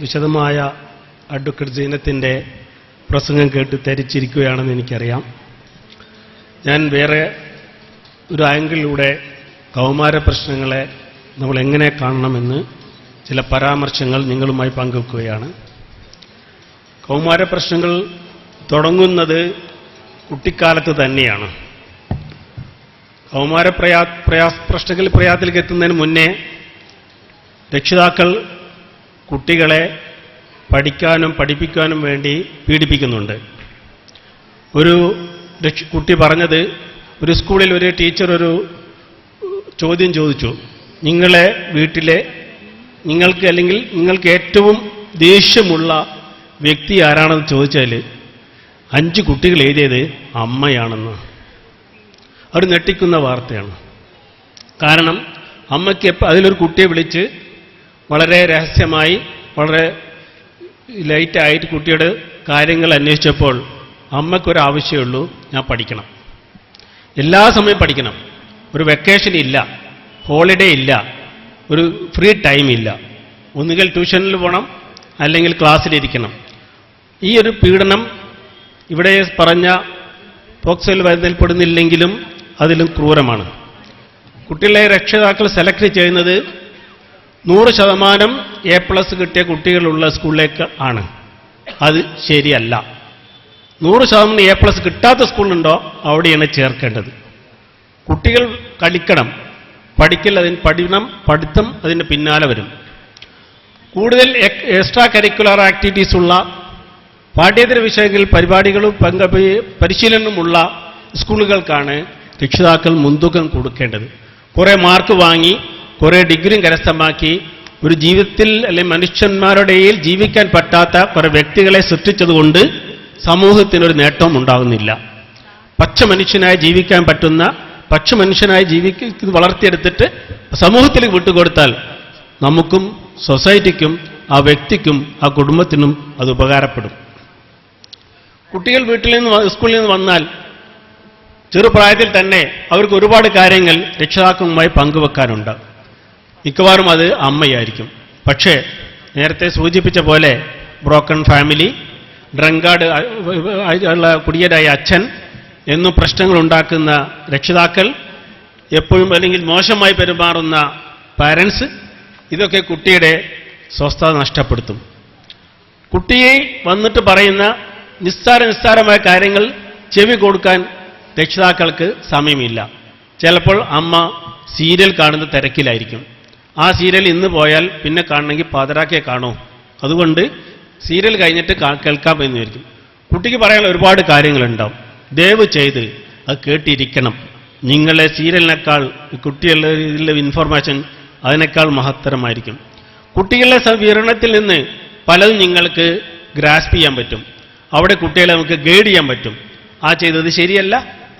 വിശദമായ അഡ്വക്കേറ്റ് സീനത്തിൻ്റെ പ്രസംഗം കേട്ട് ധരിച്ചിരിക്കുകയാണെന്ന് എനിക്കറിയാം. ഞാൻ വേറെ ഒരു ആംഗിളിലൂടെ കൗമാര പ്രശ്നങ്ങളെ നമ്മൾ എങ്ങനെ കാണണമെന്ന് ചില പരാമർശങ്ങൾ നിങ്ങളുമായി പങ്കുവെക്കുകയാണ്. കൗമാര പ്രശ്നങ്ങൾ തുടങ്ങുന്നത് കുട്ടിക്കാലത്ത് തന്നെയാണ്. കൗമാര പ്രശ്നത്തിലേക്ക് എത്തുന്നതിന് മുന്നേ രക്ഷിതാക്കൾ കുട്ടികളെ പഠിക്കാനും പഠിപ്പിക്കാനും വേണ്ടി പീഡിപ്പിക്കുന്നുണ്ട്. ഒരു കുട്ടി പറഞ്ഞത്, ഒരു സ്കൂളിൽ ഒരു ടീച്ചർ ഒരു ചോദ്യം ചോദിച്ചു, നിങ്ങളെ വീട്ടിലെ നിങ്ങൾക്ക് അല്ലെങ്കിൽ നിങ്ങൾക്ക് ഏറ്റവും ദേഷ്യമുള്ള വ്യക്തി ആരാണെന്ന് ചോദിച്ചാൽ 5 കുട്ടികൾ എഴുതിയത് അമ്മയാണെന്ന്. അത് ഞെട്ടിക്കുന്ന വാർത്തയാണ്. കാരണം അമ്മയ്ക്ക് അതിലൊരു കുട്ടിയെ വിളിച്ച് വളരെ രഹസ്യമായി വളരെ ലൈറ്റായിട്ട് കുട്ടിയുടെ കാര്യങ്ങൾ അന്വേഷിച്ചപ്പോൾ അമ്മയ്ക്കൊരാവശ്യമുള്ളൂ, ഞാൻ പഠിക്കണം, എല്ലാ സമയം പഠിക്കണം, ഒരു വെക്കേഷൻ ഇല്ല, ഹോളിഡേ ഇല്ല, ഒരു ഫ്രീ ടൈം ഇല്ല, ഒന്നുകിൽ ട്യൂഷനിൽ പോകണം അല്ലെങ്കിൽ ക്ലാസ്സിലിരിക്കണം. ഈ ഒരു പീഡനം ഇവിടെ പറഞ്ഞ പോക്സോയിൽ വരുന്നതിൽപ്പെടുന്നില്ലെങ്കിലും അതിലും ക്രൂരമാണ്. കുട്ടികളെ രക്ഷിതാക്കൾ സെലക്ട് ചെയ്യുന്നത് 100% A+ കിട്ടിയ കുട്ടികളുള്ള സ്കൂളിലേക്ക് ആണ്. അത് ശരിയല്ല. 100% A+ കിട്ടാത്ത സ്കൂളുണ്ടോ അവിടെയാണ് ചേർക്കേണ്ടത്. കുട്ടികൾ കളിക്കണം, പഠിത്തം അതിന് പിന്നാലെ വരും. കൂടുതൽ എക്സ്ട്രാ കരിക്കുലർ ആക്ടിവിറ്റീസ് ഉള്ള പാഠ്യേതര വിഷയങ്ങളിൽ പരിപാടികളും പരിശീലനമുള്ള സ്കൂളുകൾക്കാണ് രക്ഷിതാക്കൾ മുൻതൂക്കം കൊടുക്കേണ്ടത്. കുറേ മാർക്ക് വാങ്ങി കുറേ ഡിഗ്രിയും കരസ്ഥമാക്കി ഒരു ജീവിതത്തിൽ അല്ലെങ്കിൽ മനുഷ്യന്മാരുടെ ജീവിക്കാൻ പറ്റാത്ത കുറേ വ്യക്തികളെ സൃഷ്ടിച്ചതുകൊണ്ട് സമൂഹത്തിനൊരു നേട്ടവും ഉണ്ടാകുന്നില്ല. പച്ച മനുഷ്യനായി ജീവിക്കാൻ പറ്റുന്ന മനുഷ്യനായി വളർത്തിയെടുത്തിട്ട് സമൂഹത്തിലേക്ക് വിട്ടുകൊടുത്താൽ നമുക്കും സൊസൈറ്റിക്കും ആ വ്യക്തിക്കും ആ കുടുംബത്തിനും അത് ഉപകാരപ്പെടും. കുട്ടികൾ സ്കൂളിൽ നിന്ന് വന്നാൽ ചെറുപ്രായത്തിൽ തന്നെ അവർക്ക് ഒരുപാട് കാര്യങ്ങൾ രക്ഷിതാക്കളുമായി പങ്കുവെക്കാനുണ്ട്. മിക്കവാറും അത് അമ്മയായിരിക്കും. പക്ഷേ നേരത്തെ സൂചിപ്പിച്ച പോലെ ബ്രോക്കൺ ഫാമിലി, ഡ്രങ്കാർഡ് ഉള്ള കുടിയരായ അച്ഛൻ എന്നും പ്രശ്നങ്ങൾ ഉണ്ടാക്കുന്ന രക്ഷിതാക്കൾ, എപ്പോഴും അല്ലെങ്കിൽ മോശമായി പെരുമാറുന്ന പാരൻസ്, ഇതൊക്കെ കുട്ടിയുടെ സ്വസ്ഥത നഷ്ടപ്പെടുത്തും. കുട്ടിയെ വന്നിട്ട് പറയുന്ന നിസ്സാരമായ കാര്യങ്ങൾ ചെവി കൊടുക്കാൻ രക്ഷിതാക്കൾക്ക് സമയമില്ല. ചിലപ്പോൾ അമ്മ സീരിയൽ കാണുന്ന തിരക്കിലായിരിക്കും. ആ സീരിയൽ ഇന്ന് പോയാൽ പിന്നെ കാണണമെങ്കിൽ പാതിരാക്കേ കാണൂ, അതുകൊണ്ട് സീരിയൽ കഴിഞ്ഞിട്ട് കേൾക്കാൻ പറ്റുന്നതായിരിക്കും. കുട്ടിക്ക് പറയാനുള്ള ഒരുപാട് കാര്യങ്ങളുണ്ടാവും. ദയവ് ചെയ്ത് അത് കേട്ടിരിക്കണം. നിങ്ങളെ സീരിയലിനേക്കാൾ കുട്ടികളുടെ ഇൻഫർമേഷൻ അതിനേക്കാൾ മഹത്തരമായിരിക്കും. കുട്ടികളുടെ വിവരണത്തിൽ നിന്ന് പലതും നിങ്ങൾക്ക് ഗ്രാസ്പ് ചെയ്യാൻ പറ്റും. അവിടെ കുട്ടികളെ നമുക്ക് ഗൈഡ് ചെയ്യാൻ പറ്റും. ആ ചെയ്തത് ശരിയല്ല,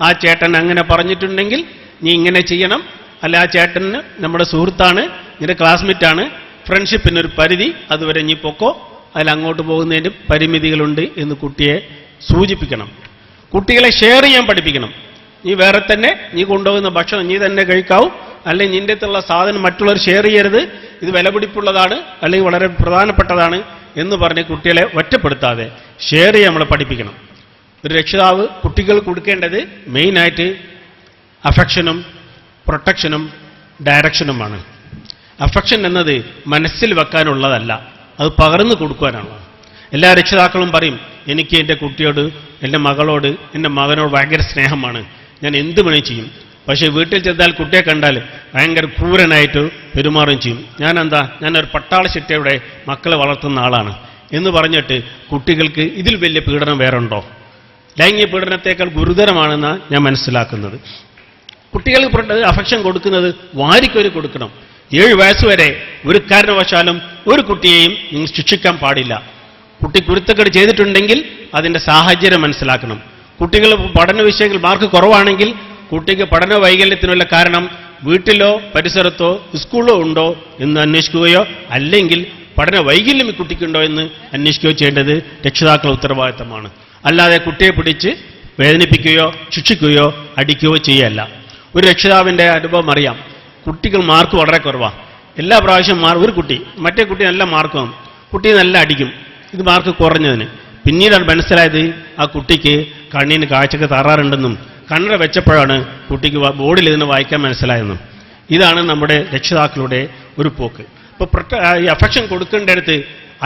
ആ ചേട്ടൻ അങ്ങനെ പറഞ്ഞിട്ടുണ്ടെങ്കിൽ നീ ഇങ്ങനെ ചെയ്യണം, അല്ല ആ ചേട്ടന് നമ്മുടെ സുഹൃത്താണ്, നിന്റെ ക്ലാസ്മേറ്റാണ്, ഫ്രണ്ട്ഷിപ്പിനൊരു പരിധി, അതുവരെ നീ പൊക്കോ, അതിലങ്ങോട്ട് പോകുന്നതിന് പരിമിതികളുണ്ട് എന്ന് കുട്ടിയെ സൂചിപ്പിക്കണം. കുട്ടികളെ ഷെയർ ചെയ്യാൻ പഠിപ്പിക്കണം. നീ വേറെ തന്നെ നീ കൊണ്ടുപോകുന്ന ഭക്ഷണം നീ തന്നെ കഴിക്കാവൂ, അല്ലെങ്കിൽ നിന്റെ അടുത്തുള്ള സാധനം മറ്റുള്ളവർ ഷെയർ ചെയ്യരുത്, ഇത് വിലപിടിപ്പുള്ളതാണ് അല്ലെങ്കിൽ വളരെ പ്രധാനപ്പെട്ടതാണ് എന്ന് പറഞ്ഞ് കുട്ടികളെ ഒറ്റപ്പെടുത്താതെ ഷെയർ ചെയ്യാൻ നമ്മളെ പഠിപ്പിക്കണം. ഒരു രക്ഷിതാവ് കുട്ടികൾ കൊടുക്കേണ്ടത് മെയിനായിട്ട് അഫക്ഷനും പ്രൊട്ടക്ഷനും ഡയറക്ഷനുമാണ്. അഫക്ഷൻ എന്നത് മനസ്സിൽ വെക്കാനുള്ളതല്ല, അത് പകർന്നു കൊടുക്കുവാനാണ്. എല്ലാ രക്ഷിതാക്കളും പറയും, എനിക്ക് എൻ്റെ കുട്ടിയോട്, എൻ്റെ മകളോട്, എൻ്റെ മകനോട് ഭയങ്കര സ്നേഹമാണ്, ഞാൻ എന്ത് വേണേൽ ചെയ്യും. പക്ഷേ വീട്ടിൽ ചെന്നാൽ കുട്ടിയെ കണ്ടാൽ ഭയങ്കര ക്രൂരനായിട്ട് പെരുമാറുകയും ചെയ്യും. ഞാനൊരു പട്ടാള ചിട്ടയുടെ മക്കളെ വളർത്തുന്ന ആളാണ് എന്ന് പറഞ്ഞിട്ട് കുട്ടികൾക്ക് ഇതിൽ വലിയ പീഡനം വേറുണ്ടോ? ലൈംഗിക പീഡനത്തേക്കാൾ ഗുരുതരമാണെന്നാണ് ഞാൻ മനസ്സിലാക്കുന്നത്. കുട്ടികൾക്ക് അഫക്ഷൻ കൊടുക്കുന്നത് വാരിക്കൊരു കൊടുക്കണം. 7 വയസ്സ് വരെ ഒരു കാരണവശാലും ഒരു കുട്ടിയെയും നിങ്ങൾ ശിക്ഷിക്കാൻ പാടില്ല. കുട്ടി കുരുത്തക്കേട് ചെയ്തിട്ടുണ്ടെങ്കിൽ അതിൻ്റെ സാഹചര്യം മനസ്സിലാക്കണം. കുട്ടികൾ പഠന വിഷയങ്ങൾ മാർക്ക് കുറവാണെങ്കിൽ കുട്ടിക്ക് പഠന വൈകല്യത്തിനുള്ള കാരണം വീട്ടിലോ പരിസരത്തോ സ്കൂളിലോ ഉണ്ടോ എന്ന് അന്വേഷിക്കുകയോ അല്ലെങ്കിൽ പഠന വൈകല്യം ഈ കുട്ടിക്കുണ്ടോ എന്ന് അന്വേഷിക്കുകയോ ചെയ്യേണ്ടത് രക്ഷിതാക്കളുടെ ഉത്തരവാദിത്തമാണ്. അല്ലാതെ കുട്ടിയെ പിടിച്ച് വേദനിപ്പിക്കുകയോ ശിക്ഷിക്കുകയോ അടിക്കുകയോ ചെയ്യല്ല. ഒരു രക്ഷിതാവിൻ്റെ അനുഭവം അറിയാം. കുട്ടികൾ മാർക്ക് വളരെ കുറവാണ്. എല്ലാ പ്രാവശ്യം ഒരു കുട്ടി മറ്റേ കുട്ടി നല്ല മാർക്ക് വാങ്ങും. കുട്ടി നല്ല അടിക്കും, ഇത് മാർക്ക് കുറഞ്ഞതിന്. പിന്നീടാണ് മനസ്സിലായത് ആ കുട്ടിക്ക് കണ്ണിന് കാഴ്ചക്ക് തകരാറുണ്ടെന്നും കണ്ണട വെച്ചപ്പോഴാണ് കുട്ടിക്ക് ബോർഡിൽ ഇതിന് വായിക്കാൻ മനസ്സിലായെന്നും. ഇതാണ് നമ്മുടെ രക്ഷിതാക്കളുടെ ഒരു പോക്ക്. ഇപ്പോൾ ഈ അഫെക്ഷൻ കൊടുക്കേണ്ടടുത്ത്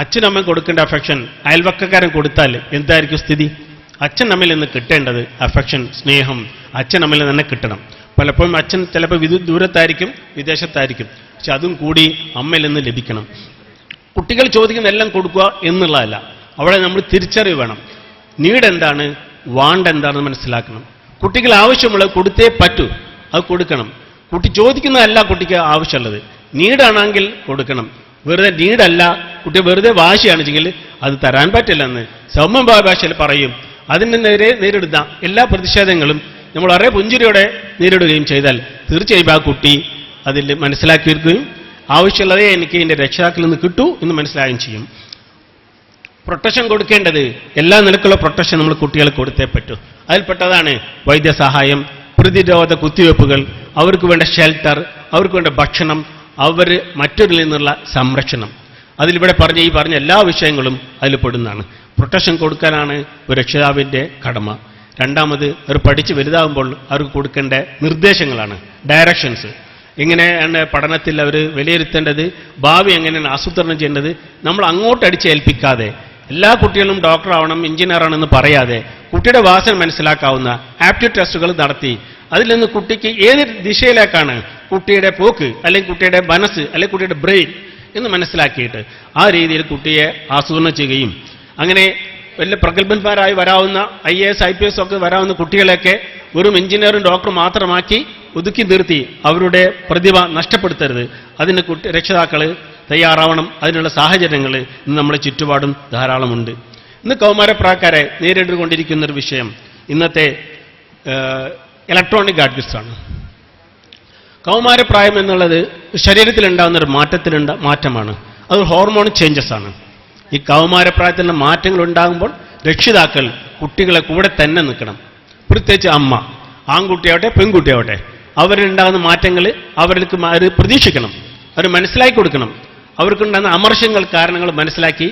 അച്ഛനമ്മ കൊടുക്കേണ്ട അഫെക്ഷൻ അയൽവക്കക്കാരൻ കൊടുത്താൽ എന്തായിരിക്കും സ്ഥിതി? അച്ഛൻ നമ്മിൽ നിന്ന് കിട്ടേണ്ടത് അഫെക്ഷൻ, സ്നേഹം അച്ഛൻ നമ്മിൽ നിന്ന് തന്നെ കിട്ടണം. പലപ്പോഴും അച്ഛൻ ചിലപ്പോൾ ദൂരത്തായിരിക്കും, വിദേശത്തായിരിക്കും, പക്ഷെ അതും കൂടി അമ്മയിൽ നിന്ന് ലഭിക്കണം. കുട്ടികൾ ചോദിക്കുന്ന എല്ലാം കൊടുക്കുക എന്നുള്ളതല്ല, അവിടെ നമ്മൾ തിരിച്ചറിവ് വേണം. നീഡ് എന്താണ്, വാണ്ട് എന്താണെന്ന് മനസ്സിലാക്കണം. കുട്ടികൾ ആവശ്യമുള്ളത് കൊടുത്തേ പറ്റൂ, അത് കൊടുക്കണം. കുട്ടി ചോദിക്കുന്നതല്ല കുട്ടിക്ക് ആവശ്യമുള്ളത്, നീഡാണെങ്കിൽ കൊടുക്കണം. വെറുതെ നീഡല്ല, കുട്ടി വെറുതെ വാശിയാണെച്ചെങ്കിൽ അത് തരാൻ പറ്റില്ലെന്ന് സൗമ്യ ഭാഷയിൽ പറയും. അതിന് നേരിടുന്ന എല്ലാ പ്രതിഷേധങ്ങളും നമ്മൾ വളരെ പുഞ്ചിരിയോടെ നേരിടുകയും ചെയ്താൽ തീർച്ചയായും ആ കുട്ടി അതിൽ മനസ്സിലാക്കിയിരിക്കുകയും ആവശ്യമുള്ളതേ എനിക്ക് എൻ്റെ രക്ഷിതാക്കളിൽ നിന്ന് കിട്ടൂ എന്ന് മനസ്സിലാകുകയും ചെയ്യും. പ്രൊട്ടക്ഷൻ കൊടുക്കേണ്ടത് എല്ലാ നിലക്കുള്ള പ്രൊട്ടക്ഷൻ നമ്മൾ കുട്ടികൾക്ക് കൊടുത്തേ പറ്റൂ. അതിൽപ്പെട്ടതാണ് വൈദ്യസഹായം, പ്രതിരോധ കുത്തിവയ്പ്പുകൾ, അവർക്ക് വേണ്ട ഷെൽട്ടർ, അവർക്ക് വേണ്ട ഭക്ഷണം, അവർ മറ്റൊരിൽ നിന്നുള്ള സംരക്ഷണം. അതിലിവിടെ ഈ പറഞ്ഞ എല്ലാ വിഷയങ്ങളും അതിൽ പെടുന്നതാണ്. പ്രൊട്ടക്ഷൻ കൊടുക്കാനാണ് ഒരു രക്ഷിതാവിൻ്റെ കടമ. രണ്ടാമത് അവർ പഠിച്ച് വലുതാകുമ്പോൾ അവർക്ക് കൊടുക്കേണ്ട നിർദ്ദേശങ്ങളാണ്, ഡയറക്ഷൻസ്. എങ്ങനെയാണ് പഠനത്തിൽ അവർ വിലയിരുത്തേണ്ടത്, ഭാവി എങ്ങനെയാണ് ആസൂത്രണം ചെയ്യേണ്ടത്. നമ്മൾ അങ്ങോട്ട് അടിച്ചേൽപ്പിക്കാതെ എല്ലാ കുട്ടികളും ഡോക്ടറാവണം, എഞ്ചിനീയർ ആണെന്ന് പറയാതെ കുട്ടിയുടെ വാസന മനസ്സിലാക്കാവുന്ന ആപ്റ്റിറ്റ്യൂഡ് ടെസ്റ്റുകൾ നടത്തി അതിൽ നിന്ന് കുട്ടിക്ക് ഏത് ദിശയിലേക്കാണ് കുട്ടിയുടെ പോക്ക്, അല്ലെങ്കിൽ കുട്ടിയുടെ മനസ്സ്, അല്ലെങ്കിൽ കുട്ടിയുടെ ബ്രെയിൻ എന്ന് മനസ്സിലാക്കിയിട്ട് ആ രീതിയിൽ കുട്ടിയെ ആസൂത്രണം ചെയ്യുകയും അങ്ങനെ വലിയ പ്രഗത്ഭന്മാരായി വരാവുന്ന IAS IPS ഒക്കെ വരാവുന്ന കുട്ടികളെയൊക്കെ വെറും എഞ്ചിനീയറും ഡോക്ടറും മാത്രമാക്കി ഒതുക്കി നിർത്തി അവരുടെ പ്രതിഭ നഷ്ടപ്പെടുത്തരുത്. അതിന് രക്ഷിതാക്കൾ തയ്യാറാവണം. അതിനുള്ള സാഹചര്യങ്ങൾ ഇന്ന് നമ്മുടെ ചുറ്റുപാടും ധാരാളമുണ്ട്. ഇന്ന് കൗമാരപ്രായക്കാരെ നേരിട്ടുകൊണ്ടിരിക്കുന്നൊരു വിഷയം ഇന്നത്തെ ഇലക്ട്രോണിക് ഗാഡ്ജറ്റ്സാണ്. കൗമാരപ്രായം എന്നുള്ളത് ശരീരത്തിലുണ്ടാകുന്നൊരു മാറ്റമാണ്. അത് ഹോർമോൺ ചേഞ്ചസ് ആണ്. ഈ കൗമാരപ്രായത്തിലുള്ള മാറ്റങ്ങൾ ഉണ്ടാകുമ്പോൾ രക്ഷിതാക്കൾ കുട്ടികളെ കൂടെ തന്നെ നിൽക്കണം. പ്രത്യേകിച്ച് അമ്മ, ആൺകുട്ടിയാവട്ടെ പെൺകുട്ടിയാവട്ടെ, അവരുണ്ടാകുന്ന മാറ്റങ്ങൾ അവർക്ക് പ്രതീക്ഷിക്കണം, അവർ മനസ്സിലാക്കി കൊടുക്കണം. അവർക്കുണ്ടാകുന്ന അമർഷങ്ങൾ കാരണങ്ങൾ മനസ്സിലാക്കി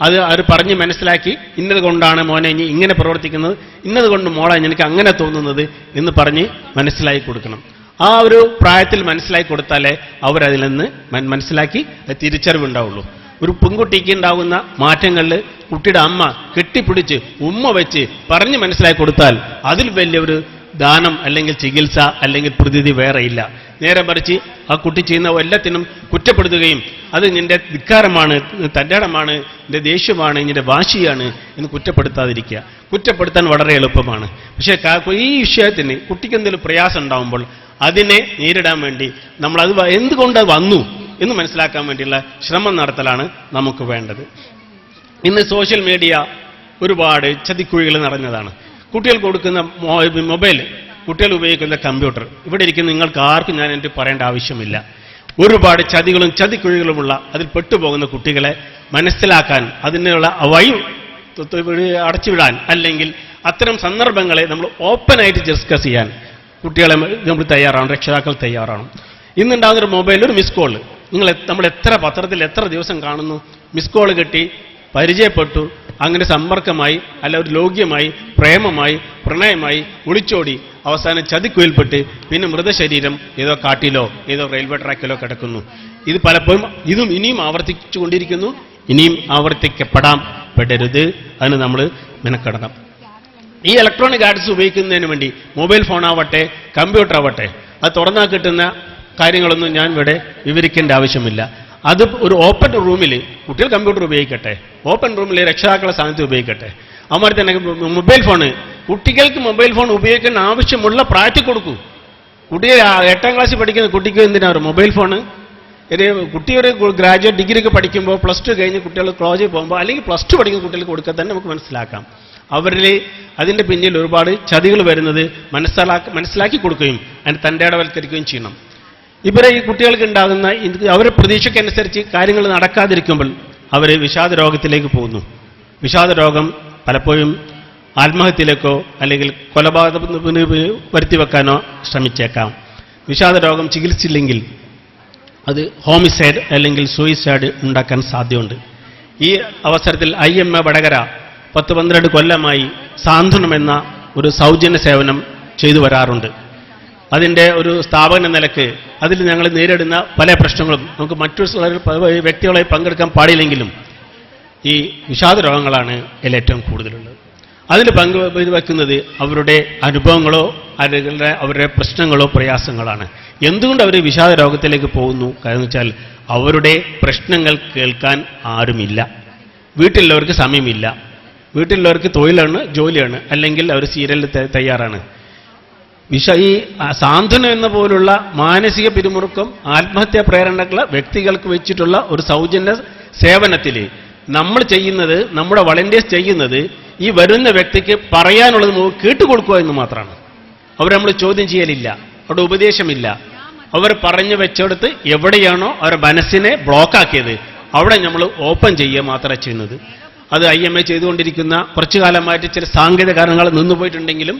അത് അവർ പറഞ്ഞ് മനസ്സിലാക്കി ഇന്നത് കൊണ്ടാണ് മോനെ ഇനി ഇങ്ങനെ പ്രവർത്തിക്കുന്നത്, ഇന്നത് കൊണ്ട് മോളെ എനിക്ക് അങ്ങനെ തോന്നുന്നത് എന്ന് പറഞ്ഞ് മനസ്സിലാക്കി കൊടുക്കണം. ആ ഒരു പ്രായത്തിൽ മനസ്സിലാക്കി കൊടുത്താലേ അവരതിൽ നിന്ന് മനസ്സിലാക്കി തിരിച്ചറിവുണ്ടാവുള്ളൂ. ഒരു പെൺകുട്ടിക്ക് ഉണ്ടാകുന്ന മാറ്റങ്ങളിൽ കുട്ടിയുടെ അമ്മ കെട്ടിപ്പിടിച്ച് ഉമ്മ വെച്ച് പറഞ്ഞ് മനസ്സിലാക്കി കൊടുത്താൽ അതിൽ വലിയൊരു ദാനം അല്ലെങ്കിൽ ചികിത്സ അല്ലെങ്കിൽ പ്രതിവിധി വേറെ ഇല്ല. നേരെ മറിച്ച് ആ കുട്ടി ചെയ്യുന്ന എല്ലാത്തിനും കുറ്റപ്പെടുത്തുകയും അത് നിന്റെ ധിക്കാരമാണ്, തൻ്റെ ഇടമാണ്, നിന്റെ ദേഷ്യമാണ്, നിന്റെ വാശിയാണ് എന്ന് കുറ്റപ്പെടുത്താതിരിക്കുക. കുറ്റപ്പെടുത്താൻ വളരെ എളുപ്പമാണ്. പക്ഷേ ഈ വിഷയത്തിന് കുട്ടിക്ക് എന്തെങ്കിലും പ്രയാസം ഉണ്ടാകുമ്പോൾ അതിനെ നേരിടാൻ വേണ്ടി നമ്മളത് എന്തുകൊണ്ട് വന്നു എന്ന് മനസ്സിലാക്കാൻ വേണ്ടിയുള്ള ശ്രമം നടത്തലാണ് നമുക്ക് വേണ്ടത്. ഇന്ന് സോഷ്യൽ മീഡിയ ഒരുപാട് ചതിക്കുഴികൾ നിറഞ്ഞതാണ്. കുട്ടികൾ കൊടുക്കുന്ന മൊബൈൽ, കുട്ടികൾ ഉപയോഗിക്കുന്ന കമ്പ്യൂട്ടർ, ഇവിടെ ഇരിക്കുന്ന നിങ്ങൾക്ക് ആർക്കും ഞാൻ എനിക്ക് പറയേണ്ട ആവശ്യമില്ല. ഒരുപാട് ചതികളും ചതിക്കുഴികളുമുള്ള അതിൽ പെട്ടുപോകുന്ന കുട്ടികളെ മനസ്സിലാക്കാൻ, അതിനുള്ള വഴി അടച്ചുവിടാൻ, അല്ലെങ്കിൽ അത്തരം സന്ദർഭങ്ങളെ നമ്മൾ ഓപ്പണായിട്ട് ഡിസ്കസ് ചെയ്യാൻ കുട്ടികളെ നമ്മൾ തയ്യാറാണ്, രക്ഷിതാക്കൾ തയ്യാറാണ്. ഇന്നുണ്ടാകുന്നൊരു മൊബൈൽ, ഒരു മിസ് കോൾ, നമ്മൾ എത്ര പത്രത്തിൽ എത്ര ദിവസം കാണുന്നു. മിസ് കോൾ കിട്ടി, പരിചയപ്പെട്ടു, അങ്ങനെ സമ്പർക്കമായി, അല്ല ഒരു ലോക്യമായി, പ്രേമമായി, പ്രണയമായി, ഒളിച്ചോടി, അവസാനം ചതിക്കുയിൽപ്പെട്ട് പിന്നെ മൃതശരീരം ഏതോ കാട്ടിലോ ഏതോ റെയിൽവേ ട്രാക്കിലോ കിടക്കുന്നു. ഇത് പലപ്പോഴും ഇനിയും ആവർത്തിച്ചു കൊണ്ടിരിക്കുന്നു. ഇനിയും പെടരുത്. അതിന് നമ്മൾ മെനക്കെടണം. ഈ ഇലക്ട്രോണിക് ഗാഡ്ജറ്റ്സ് ഉപയോഗിക്കുന്നതിന് വേണ്ടി മൊബൈൽ ഫോണാവട്ടെ കമ്പ്യൂട്ടർ ആവട്ടെ, അത് തുറന്നാൽ കിട്ടുന്ന കാര്യങ്ങളൊന്നും ഞാൻ ഇവിടെ വിവരിക്കേണ്ട ആവശ്യമില്ല. അത് ഒരു ഓപ്പൺ റൂമിൽ കുട്ടികൾ കമ്പ്യൂട്ടർ ഉപയോഗിക്കട്ടെ, ഓപ്പൺ റൂമിൽ രക്ഷിതാക്കളെ സ്ഥാനത്ത് ഉപയോഗിക്കട്ടെ. അതുമാതിരി തന്നെ മൊബൈൽ ഫോണ്, കുട്ടികൾക്ക് മൊബൈൽ ഫോൺ ഉപയോഗിക്കാൻ ആവശ്യമുള്ള പ്രാക്ടീസ് കൊടുക്കൂ. കുട്ടികൾ 8ാം ക്ലാസ്സിൽ പഠിക്കുന്ന കുട്ടിക്ക് എന്തിനാണ് മൊബൈൽ ഫോണ്? കുട്ടി ഒരു ഗ്രാജുവേറ്റ് ഡിഗ്രിക്ക് പഠിക്കുമ്പോൾ +2 കഴിഞ്ഞ് കുട്ടികൾ കോളേജിൽ പോകുമ്പോൾ അല്ലെങ്കിൽ +2 പഠിക്കുന്ന കുട്ടികൾക്ക് കൊടുക്കാൻ തന്നെ നമുക്ക് മനസ്സിലാക്കാം. അവരിൽ അതിൻ്റെ പിന്നിൽ ഒരുപാട് ചതികൾ വരുന്നത് മനസ്സിലാക്കി കൊടുക്കുകയും അതിന് തൻ്റെ ഇടവൽക്കരിക്കുകയും ചെയ്യണം. ഇവരെ ഈ കുട്ടികൾക്ക് ഉണ്ടാകുന്ന അവരുടെ പ്രതീക്ഷയ്ക്കനുസരിച്ച് കാര്യങ്ങൾ നടക്കാതിരിക്കുമ്പോൾ അവർ വിഷാദ രോഗത്തിലേക്ക് പോകുന്നു. വിഷാദ രോഗം പലപ്പോഴും ആത്മഹത്യയിലേക്കോ അല്ലെങ്കിൽ കൊലപാതകം വരുത്തിവെക്കാനോ ശ്രമിച്ചേക്കാം. വിഷാദ രോഗം ചികിത്സിച്ചില്ലെങ്കിൽ അത് ഹോമിസൈഡ് അല്ലെങ്കിൽ സൂയിസൈഡ് ഉണ്ടാക്കാൻ സാധ്യതയുണ്ട്. ഈ അവസരത്തിൽ IMA വടകര 10-12 കൊല്ലമായി സാന്ത്വനം എന്ന ഒരു സൗജന്യ സേവനം ചെയ്തു വരാറുണ്ട്. അതിൻ്റെ ഒരു സ്ഥാപന നിലക്ക് അതിൽ ഞങ്ങൾ നേരിടുന്ന പല പ്രശ്നങ്ങളും നമുക്ക് മറ്റു വ്യക്തികളെ പങ്കെടുക്കാൻ പാടില്ലെങ്കിലും ഈ വിഷാദ രോഗങ്ങളാണ് ഇതിൽ ഏറ്റവും കൂടുതലുള്ളത്. അതിൽ പങ്കുവെക്കുന്നത് അവരുടെ അനുഭവങ്ങളോ അല്ലെങ്കിൽ അവരുടെ പ്രശ്നങ്ങളോ പ്രയാസങ്ങളാണ്. എന്തുകൊണ്ട് അവർ വിഷാദ രോഗത്തിലേക്ക് പോകുന്നു? കാരണം വെച്ചാൽ അവരുടെ പ്രശ്നങ്ങൾ കേൾക്കാൻ ആരുമില്ല, വീട്ടിലുള്ളവർക്ക് സമയമില്ല, വീട്ടിലുള്ളവർക്ക് തൊഴിലാണ്, ജോലിയാണ്, അല്ലെങ്കിൽ അവർ സീരിയലിൽ തയ്യാറാണ്. ഈ സാന്ത്വനം എന്ന പോലുള്ള മാനസിക പിരിമുറുക്കം, ആത്മഹത്യാ പ്രേരണകൾ വ്യക്തികൾക്ക് വെച്ചിട്ടുള്ള ഒരു സൗജന്യ സേവനത്തിൽ നമ്മൾ ചെയ്യുന്നത്, നമ്മുടെ വളണ്ടിയേഴ്സ് ചെയ്യുന്നത് ഈ വരുന്ന വ്യക്തിക്ക് പറയാനുള്ളത് കേട്ടുകൊടുക്കുക എന്ന് മാത്രമാണ്. അവർ നമ്മൾ ചോദ്യം ചെയ്യലില്ല, അവിടെ ഉപദേശമില്ല. അവർ പറഞ്ഞു വെച്ചെടുത്ത് എവിടെയാണോ അവരുടെ മനസ്സിനെ ബ്ലോക്കാക്കിയത് അവിടെ നമ്മൾ ഓപ്പൺ ചെയ്യുക മാത്രമേ ചെയ്യുന്നത്. അത് IMA ചെയ്തുകൊണ്ടിരിക്കുന്ന കുറച്ചു കാലമായിട്ട് ചില സാങ്കേതിക കാരണങ്ങൾ നിന്നുപോയിട്ടുണ്ടെങ്കിലും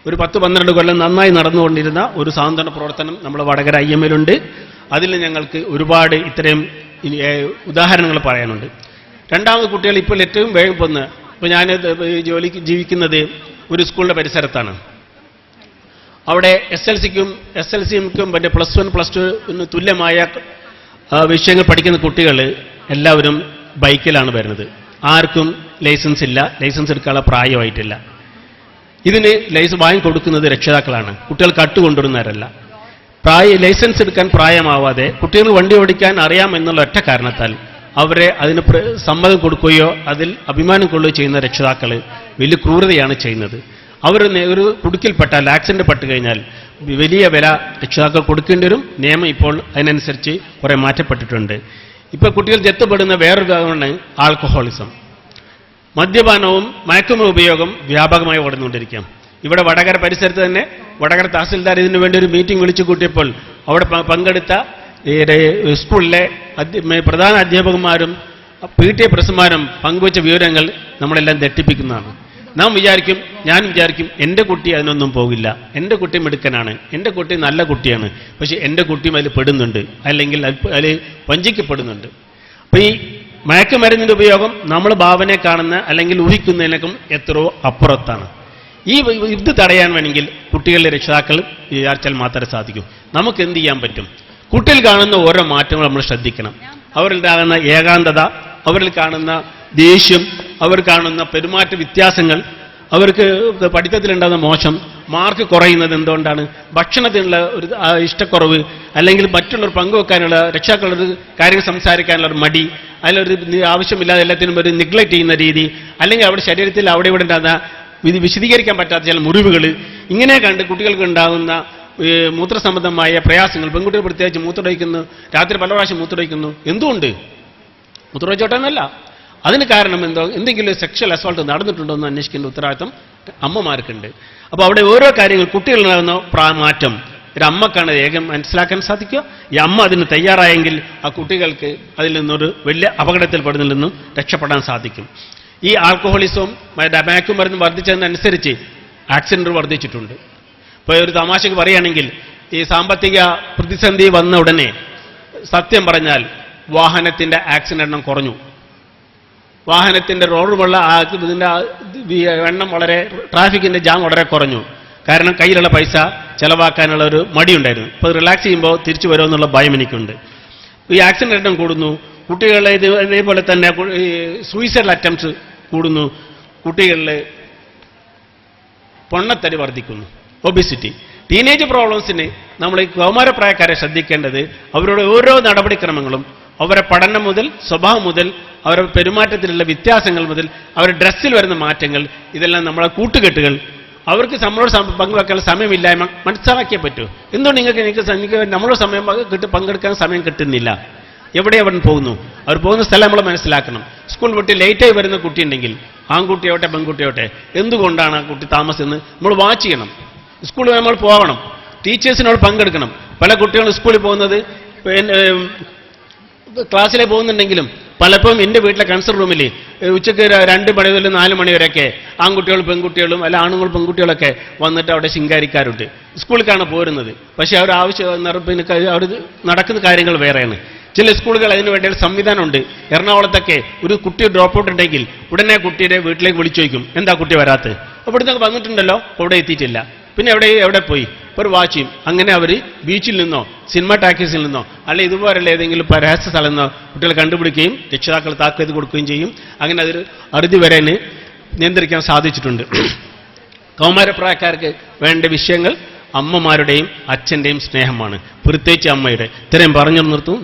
ഒരു 10-12 കൊല്ലം നന്നായി നടന്നുകൊണ്ടിരുന്ന ഒരു സാന്ത്വന പ്രവർത്തനം നമ്മുടെ വടകര IMAയിലുണ്ട്. അതിൽ ഞങ്ങൾക്ക് ഒരുപാട് ഇത്രയും ഉദാഹരണങ്ങൾ പറയാനുണ്ട്. രണ്ടാമത് കുട്ടികൾ ഇപ്പോൾ ഏറ്റവും വേഗം പോന്ന്, ഇപ്പോൾ ഞാൻ ജോലിക്ക് ജീവിക്കുന്നത് ഒരു സ്കൂളിൻ്റെ പരിസരത്താണ്. അവിടെ SLCക്കും മറ്റേ +1 +2 തുല്യമായ വിഷയങ്ങൾ പഠിക്കുന്ന കുട്ടികൾ എല്ലാവരും ബൈക്കിലാണ് വരുന്നത്. ആർക്കും ലൈസൻസ് ഇല്ല, ലൈസൻസ് എടുക്കാനുള്ള പ്രായമായിട്ടില്ല. ഇതിന് ലൈസൻസ് വാങ്ങിക്കൊടുക്കുന്നത് രക്ഷിതാക്കളാണ്, കുട്ടികൾ കട്ടുകൊണ്ടുവരുന്നവരല്ല. ലൈസൻസ് എടുക്കാൻ പ്രായമാവാതെ കുട്ടികൾ വണ്ടി ഓടിക്കാൻ അറിയാം എന്നുള്ള ഒറ്റ കാരണത്താൽ അവരെ അതിന് സമ്മതം കൊടുക്കുകയോ അതിൽ അഭിമാനം കൊള്ളുകയോ ചെയ്യുന്ന രക്ഷിതാക്കൾ വലിയ ക്രൂരതയാണ് ചെയ്യുന്നത്. അവർ ഒരു കുടുക്കിൽപ്പെട്ടാൽ, ആക്സിഡന്റ് പെട്ട് കഴിഞ്ഞാൽ വലിയ വില രക്ഷിതാക്കൾ കൊടുക്കേണ്ടി വരും. നിയമം ഇപ്പോൾ അതിനനുസരിച്ച് കുറെ മാറ്റപ്പെട്ടിട്ടുണ്ട്. ഇപ്പോൾ കുട്ടികൾ എത്തപ്പെടുന്ന വേറൊരു കാര്യമാണ് ആൽക്കഹോളിസം. മദ്യപാനവും മയക്കുമരുന്ന് ഉപയോഗം വ്യാപകമായി ഓടുന്നുകൊണ്ടിരിക്കാം. ഇവിടെ വടകര പരിസരത്ത് തന്നെ വടകര തഹസിൽദാർ ഇതിനു വേണ്ടി ഒരു മീറ്റിംഗ് വിളിച്ചു കൂട്ടിയപ്പോൾ അവിടെ പങ്കെടുത്ത സ്കൂളിലെ പ്രധാന അധ്യാപകന്മാരും PTA പ്രസിഡന്റുമാരും പങ്കുവച്ച വിവരങ്ങൾ നമ്മളെല്ലാം തെറ്റിപ്പിക്കുന്നതാണ്. ഞാൻ വിചാരിക്കും എൻ്റെ കുട്ടി അതിനൊന്നും പോകില്ല, എൻ്റെ കുട്ടി മിടുക്കനാണ്, എൻ്റെ കുട്ടി നല്ല കുട്ടിയാണ്, പക്ഷെ എൻ്റെ കുട്ടിയും അതിൽ പെടുന്നുണ്ട്, അല്ലെങ്കിൽ അതിൽ വഞ്ചിക്കപ്പെടുന്നുണ്ട്. അപ്പോൾ ഈ മയക്കുമരുന്നിൻ്റെ ഉപയോഗം നമ്മൾ ഭാവനയെ കാണുന്ന അല്ലെങ്കിൽ ഊഹിക്കുന്നതിനേക്കും എത്രയോ അപ്പുറത്താണ്. ഇത് തടയാൻ വേണമെങ്കിൽ കുട്ടികളുടെ രക്ഷിതാക്കൾ വിചാരിച്ചാൽ മാത്രമേ സാധിക്കൂ. നമുക്ക് എന്ത് ചെയ്യാൻ പറ്റും? കുട്ടികൾ കാണുന്ന ഓരോ മാറ്റങ്ങൾ നമ്മൾ ശ്രദ്ധിക്കണം. അവരിൽ കാണുന്ന ഏകാന്തത, അവരിൽ കാണുന്ന ദേഷ്യം, അവർ കാണുന്ന പെരുമാറ്റ വ്യത്യാസങ്ങൾ, അവർക്ക് പഠിത്തത്തിലുണ്ടാകുന്ന മോശം, മാർക്ക് കുറയുന്നത് എന്തുകൊണ്ടാണ്? ഭക്ഷണത്തിനുള്ള ഒരു ഇഷ്ടക്കുറവ്, അല്ലെങ്കിൽ മറ്റുള്ളവർ പങ്കുവെക്കാനുള്ള രക്ഷാക്കളൊരു കാര്യം സംസാരിക്കാനുള്ള ഒരു മടി, അതിലൊരു ആവശ്യമില്ലാതെ എല്ലാത്തിനും ഒരു നിഗ്ലക്ട് ചെയ്യുന്ന രീതി, അല്ലെങ്കിൽ അവരുടെ ശരീരത്തിൽ അവിടെ ഇവിടെ ഉണ്ടാകുന്ന വിശദീകരിക്കാൻ പറ്റാത്ത ചില മുറിവുകൾ, ഇങ്ങനെ കണ്ട് കുട്ടികൾക്ക് ഉണ്ടാകുന്ന മൂത്രസംബന്ധമായ പ്രയാസങ്ങൾ. പെൺകുട്ടികൾ പ്രത്യേകിച്ച് മൂത്രമൊഴിക്കുന്നു, രാത്രി പല പ്രാവശ്യം മൂത്രമൊഴിക്കുന്നു. എന്തുകൊണ്ട്? മൂത്രമൊഴിച്ചോട്ടെന്നല്ല, അതിന് കാരണം എന്തെങ്കിലും സെക്ഷൽ അസോൾട്ട് നടന്നിട്ടുണ്ടോ എന്ന് അന്വേഷിക്കേണ്ട ഉത്തരവാദിത്തം അമ്മമാർക്കുണ്ട്. അപ്പോൾ അവിടെ ഓരോ കാര്യങ്ങൾ കുട്ടികളിലാകുന്ന മാറ്റം ഒരു അമ്മക്കാണ് വേഗം മനസ്സിലാക്കാൻ സാധിക്കുക. ഈ അമ്മ അതിന് തയ്യാറായെങ്കിൽ ആ കുട്ടികൾക്ക് അതിൽ നിന്നൊരു വലിയ അപകടത്തിൽപ്പെടുന്നതിൽ നിന്നും രക്ഷപ്പെടാൻ സാധിക്കും. ഈ ആൽക്കഹോളിസവും മയക്കുമരുന്ന് വർദ്ധിച്ചതിനനുസരിച്ച് ആക്സിഡന്റ് വർദ്ധിച്ചിട്ടുണ്ട്. ഇപ്പോൾ ഒരു തമാശക്ക് പറയുകയാണെങ്കിൽ, ഈ സാമ്പത്തിക പ്രതിസന്ധി വന്ന ഉടനെ സത്യം പറഞ്ഞാൽ വാഹനത്തിൻ്റെ ആക്സിഡന്റ് എണ്ണം കുറഞ്ഞു. വാഹനത്തിൻ്റെ റോഡുമുള്ള ഇതിൻ്റെ എണ്ണം വളരെ, ട്രാഫിക്കിൻ്റെ ജാം വളരെ കുറഞ്ഞു. കാരണം കയ്യിലുള്ള പൈസ ചെലവാക്കാനുള്ള ഒരു മടിയുണ്ടായിരുന്നു. ഇപ്പോൾ റിലാക്സ് ചെയ്യുമ്പോൾ തിരിച്ചു വരുമെന്നുള്ള ഭയം എനിക്കുണ്ട്. ഈ ആക്സിഡന്റ് എണ്ണം കൂടുന്നു. കുട്ടികളെ ഇതേപോലെ തന്നെ സൂയിസൈഡൽ അറ്റംപ്റ്റ്സ് കൂടുന്നു. കുട്ടികളിൽ പൊണ്ണത്തടി വർദ്ധിക്കുന്നു, ഒബിസിറ്റി. ടീനേജ് പ്രോബ്ലംസിന് നമ്മൾ ഈ കൗമാരപ്രായക്കാരെ ശ്രദ്ധിക്കേണ്ടത് അവരുടെ ഓരോ നടപടിക്രമങ്ങളും, അവരുടെ പഠനം മുതൽ, സ്വഭാവം മുതൽ, അവരുടെ പെരുമാറ്റത്തിലുള്ള വ്യത്യാസങ്ങൾ മുതൽ, അവരുടെ ഡ്രസ്സിൽ വരുന്ന മാറ്റങ്ങൾ, ഇതെല്ലാം നമ്മളെ കൂട്ടുകെട്ടുകൾ. അവർക്ക് നമ്മളോട് പങ്കുവെക്കാനുള്ള സമയമില്ലായ്മ മനസ്സിലാക്കിയേ പറ്റൂ. എന്തുകൊണ്ട് എനിക്ക് നമ്മളോട് സമയം പങ്കെടുക്കാൻ സമയം കിട്ടുന്നില്ല? എവിടെ അവൻ പോകുന്നു? അവർ പോകുന്ന സ്ഥലം നമ്മൾ മനസ്സിലാക്കണം. സ്കൂൾ വിട്ട് ലേറ്റായി വരുന്ന കുട്ടിയുണ്ടെങ്കിൽ, ആൺകുട്ടിയോട്ടെ പെൺകുട്ടിയോട്ടെ, എന്തുകൊണ്ടാണ് ആ കുട്ടി താമസിച്ചെന്ന് നമ്മൾ വാച്ച് ചെയ്യണം. സ്കൂളിൽ നമ്മൾ പോകണം, ടീച്ചേഴ്സിനോട് പങ്കെടുക്കണം. പല കുട്ടികളും സ്കൂളിൽ പോകുന്നത് ക്ലാസ്സിലെ പോകുന്നുണ്ടെങ്കിലും പലപ്പോഴും എൻ്റെ വീട്ടിലെ കൺസർ റൂമിൽ ഉച്ചയ്ക്ക് 2 മണി മുതൽ 4 മണി വരെയൊക്കെ ആൺകുട്ടികളും പെൺകുട്ടികളും അല്ല ആണുങ്ങളും പെൺകുട്ടികളൊക്കെ വന്നിട്ട് അവിടെ ശിങ്കാരിക്കാറുണ്ട്. സ്കൂളിലേക്കാണ് പോരുന്നത്. പക്ഷേ അവർ ആവശ്യം പിന്നെ അവർ നടക്കുന്ന കാര്യങ്ങൾ വേറെയാണ്. ചില സ്കൂളുകൾ അതിന് വേണ്ടി സംവിധാനമുണ്ട്. എറണാകുളത്തൊക്കെ ഒരു കുട്ടി ഡ്രോപ്പ് ഔട്ട് ഉണ്ടെങ്കിൽ ഉടനെ കുട്ടിയുടെ വീട്ടിലേക്ക് വിളിച്ചു ചോദിക്കും, എന്താ കുട്ടി വരാത്തത്? അപ്പോൾ ഇവിടുന്ന് വന്നിട്ടുണ്ടല്ലോ, അവിടെ എത്തിയിട്ടില്ല, പിന്നെ എവിടെ പോയി, ഒരു വാച്ച് ചെയ്യും. അങ്ങനെ അവർ ബീച്ചിൽ നിന്നോ സിനിമ ടാക്കീസിൽ നിന്നോ അല്ലെ ഇതുപോലുള്ള ഏതെങ്കിലും രഹസ്യ സ്ഥലം നിന്നോ കുട്ടികൾ കണ്ടുപിടിക്കുകയും രക്ഷിതാക്കൾ താക്കീത് കൊടുക്കുകയും ചെയ്യും. അങ്ങനെ അതൊരു അറുതി വരെ നിയന്ത്രിക്കാൻ സാധിച്ചിട്ടുണ്ട്. കൗമാരപ്രായക്കാർക്ക് വേണ്ട വിഷയങ്ങൾ അമ്മമാരുടെയും അച്ഛൻ്റെയും സ്നേഹമാണ്, പ്രത്യേകിച്ച് അമ്മയുടെ. ഇത്രയും പറഞ്ഞു നിർത്തും.